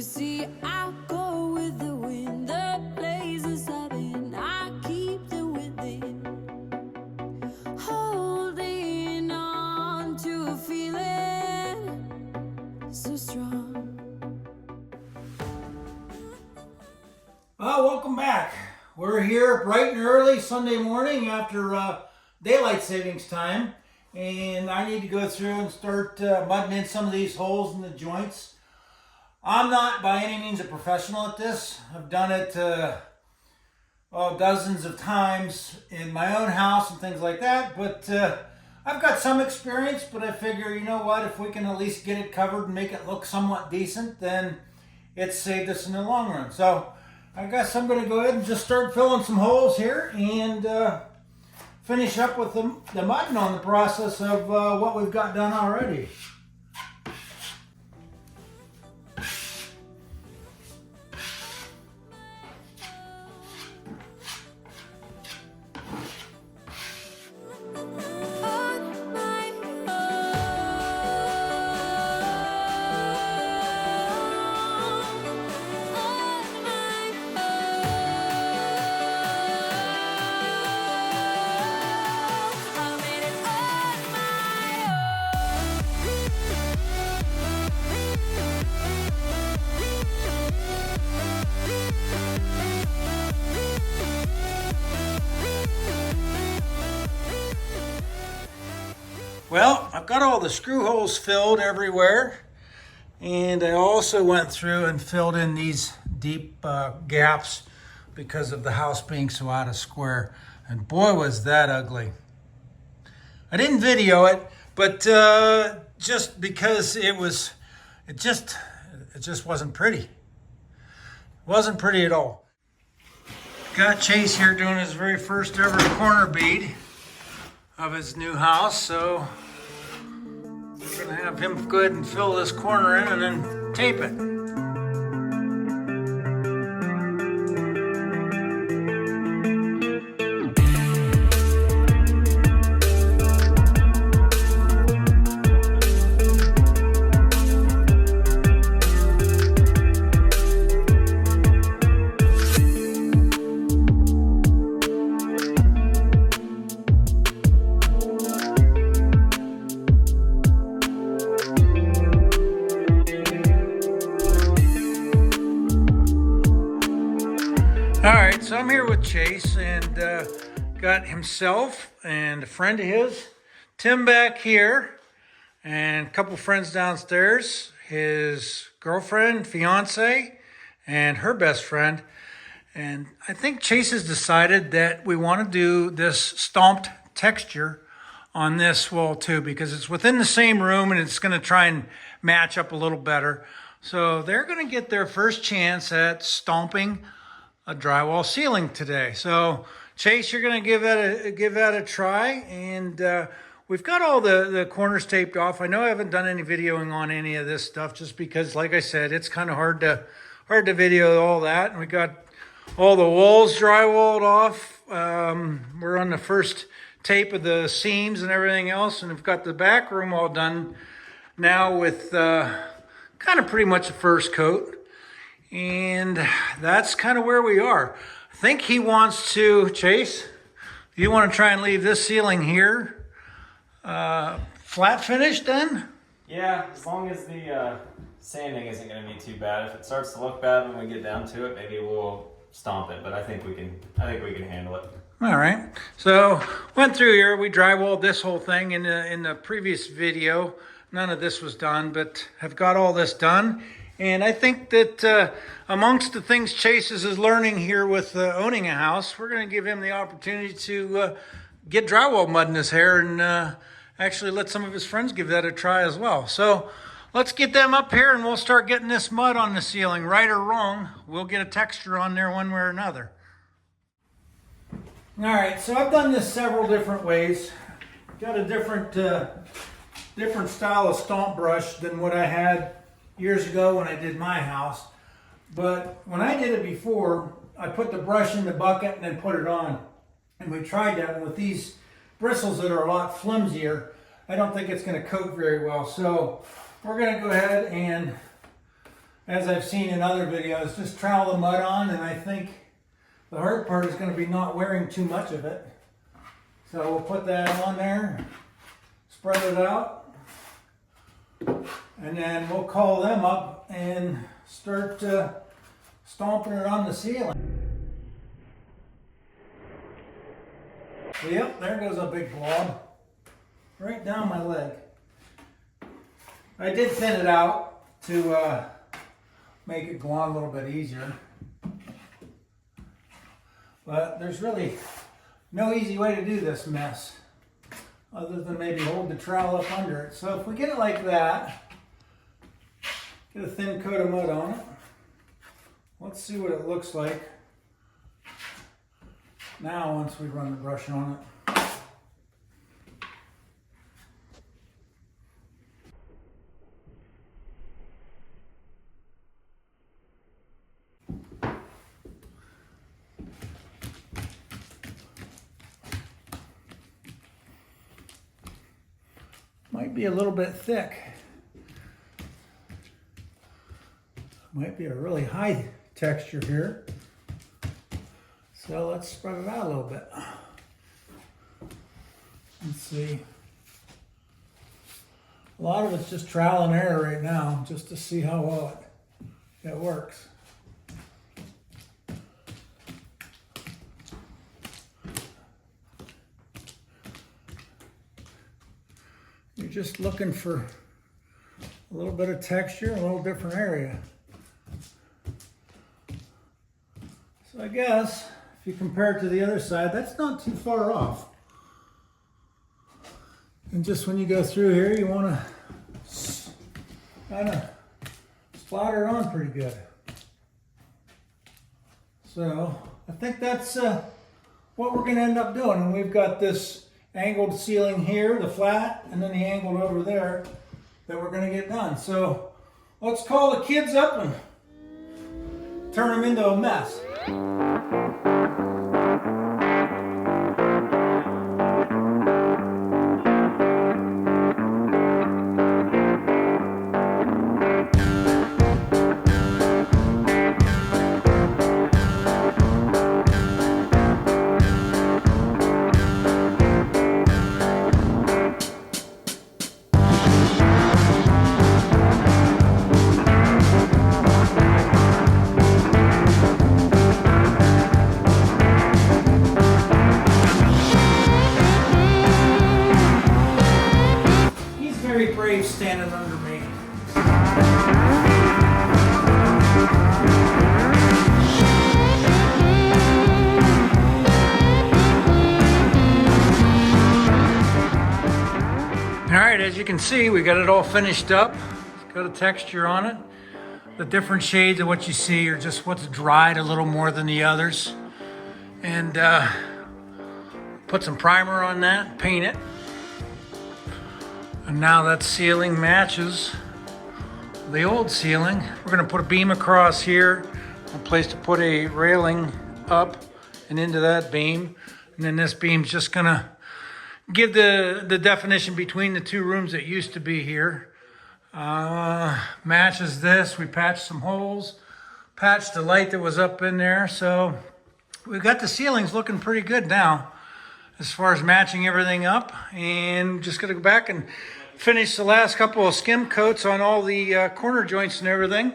see, I go with the wind, the blazes up and I keep them within, holding on to a feeling so strong. Welcome back. We're here bright and early Sunday morning after daylight savings time, and I need to go through and start mudding in some of these holes in the joints. I'm not by any means a professional at this. I've done it dozens of times in my own house and things like that, but I've got some experience. But I figure, you know what, if we can at least get it covered and make it look somewhat decent, then it's saved us in the long run. So I guess I'm going to go ahead and just start filling some holes here and finish up with the mudding on the process of what we've got done already. Well, I've got all the screw holes filled everywhere, and I also went through and filled in these deep gaps because of the house being so out of square, and boy was that ugly. I didn't video it, but just because it just wasn't pretty. It wasn't pretty at all. Got Chase here doing his very first ever corner bead of his new house, so we're gonna have him go ahead and fill this corner in and then tape it. Alright, so I'm here with Chase, and got himself and a friend of his, Tim, back here, and a couple friends downstairs, his girlfriend, fiance, and her best friend. And I think Chase has decided that we want to do this stomped texture on this wall too, because it's within the same room and it's going to try and match up a little better. So they're going to get their first chance at stomping a drywall ceiling today. So Chase, you're going to give that a try, and we've got all the corners taped off. I know I haven't done any videoing on any of this stuff just because, like I said, it's kind of hard to video all that. And we got all the walls drywalled off. We're on the first tape of the seams and everything else, and we've got the back room all done now with kind of pretty much a first coat. And that's kind of where we are. I think he wants to, Chase, you want to try and leave this ceiling here flat finished then? Yeah, as long as the sanding isn't going to be too bad. If it starts to look bad when we get down to it, maybe we'll stomp it, but I think we can handle it. All right, so went through here, we drywalled this whole thing in the previous video. None of this was done, but have got all this done. And I think that amongst the things Chase is learning here with owning a house, we're going to give him the opportunity to get drywall mud in his hair and actually let some of his friends give that a try as well. So let's get them up here and we'll start getting this mud on the ceiling. Right or wrong, we'll get a texture on there one way or another. All right, so I've done this several different ways. Got a different style of stomp brush than what I had years ago when I did my house. But when I did it before, I put the brush in the bucket and then put it on. And we tried that, and with these bristles that are a lot flimsier, I don't think it's going to coat very well. So we're going to go ahead and as I've seen in other videos, just trowel the mud on, and I think the hard part is going to be not wearing too much of it. So we'll put that on there, spread it out, and then we'll call them up and start stomping it on the ceiling. Yep, there goes a big blob right down my leg. I did thin it out to make it go on a little bit easier. But there's really no easy way to do this mess other than maybe hold the trowel up under it. So if we get it like that, get a thin coat of mud on it. Let's see what it looks like now once we run the brush on it. Might be a little bit thick. Might be a really high texture here. So let's spread it out a little bit. Let's see. A lot of it's just trial and error right now, just to see how well it works. You're just looking for a little bit of texture, a little different area. So I guess if you compare it to the other side, that's not too far off. And just when you go through here, you want to kind of splatter it on pretty good. So I think that's what we're going to end up doing. And we've got this angled ceiling here, the flat, and then the angled over there that we're going to get done. So let's call the kids up and turn them into a mess. Brave standing under me. All right, as you can see, we got it all finished up. It's got a texture on it. The different shades of what you see are just what's dried a little more than the others. And put some primer on that, paint it. And now that ceiling matches the old ceiling. We're gonna put a beam across here, a place to put a railing up and into that beam. And then this beam's just gonna give the definition between the two rooms that used to be here. Matches this. We patched some holes, patched the light that was up in there. So we've got the ceilings looking pretty good now as far as matching everything up, and just gonna go back and finish the last couple of skim coats on all the corner joints and everything.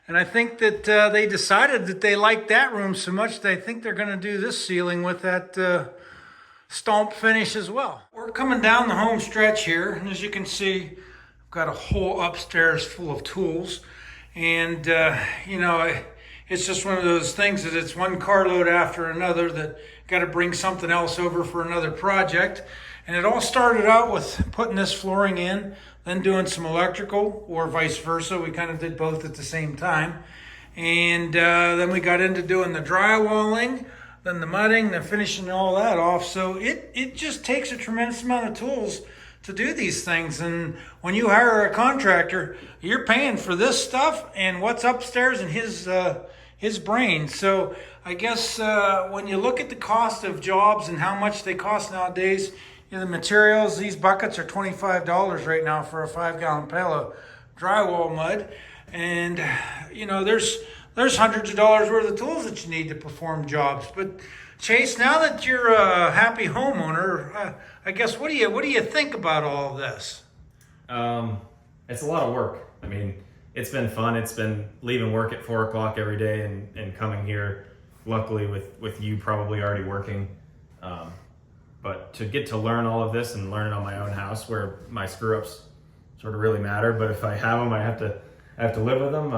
And I think that they decided that they liked that room so much that I think they're gonna do this ceiling with that stomp finish as well. We're coming down the home stretch here, and as you can see, I've got a whole upstairs full of tools. And you know, it's just one of those things that it's one carload after another that got to bring something else over for another project. And it all started out with putting this flooring in, then doing some electrical, or vice versa. We kind of did both at the same time. And then we got into doing the drywalling, then the mudding, then finishing all that off. So it just takes a tremendous amount of tools to do these things. And when you hire a contractor, you're paying for this stuff and what's upstairs in his brain. So I guess when you look at the cost of jobs and how much they cost nowadays, you know, the materials, these buckets are $25 right now for a 5-gallon pail of drywall mud. And, you know, there's hundreds of dollars worth of tools that you need to perform jobs. But Chase, now that you're a happy homeowner, I guess, what do you think about all of this? It's a lot of work. I mean, it's been fun. It's been leaving work at 4 o'clock every day and coming here, luckily with you probably already working. But to get to learn all of this and learn it on my own house where my screw ups sort of really matter. But if I have them, I have to live with them.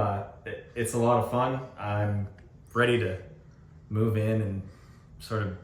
It's a lot of fun. I'm ready to move in and sort of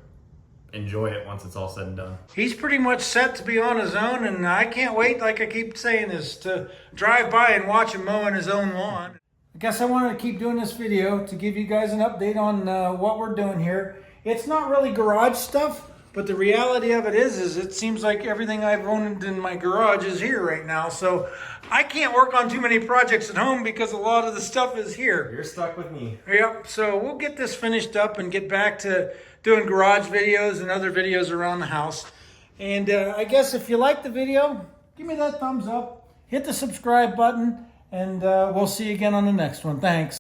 enjoy it once it's all said and done. He's pretty much set to be on his own, and I can't wait, like I keep saying, is to drive by and watch him mowing his own lawn. I guess I wanted to keep doing this video to give you guys an update on what we're doing here. It's not really garage stuff, but the reality of it is it seems like everything I've owned in my garage is here right now. So I can't work on too many projects at home because a lot of the stuff is here. You're stuck with me. Yep, so we'll get this finished up and get back to doing garage videos and other videos around the house. And I guess if you like the video, give me that thumbs up, hit the subscribe button, and we'll see you again on the next one. Thanks.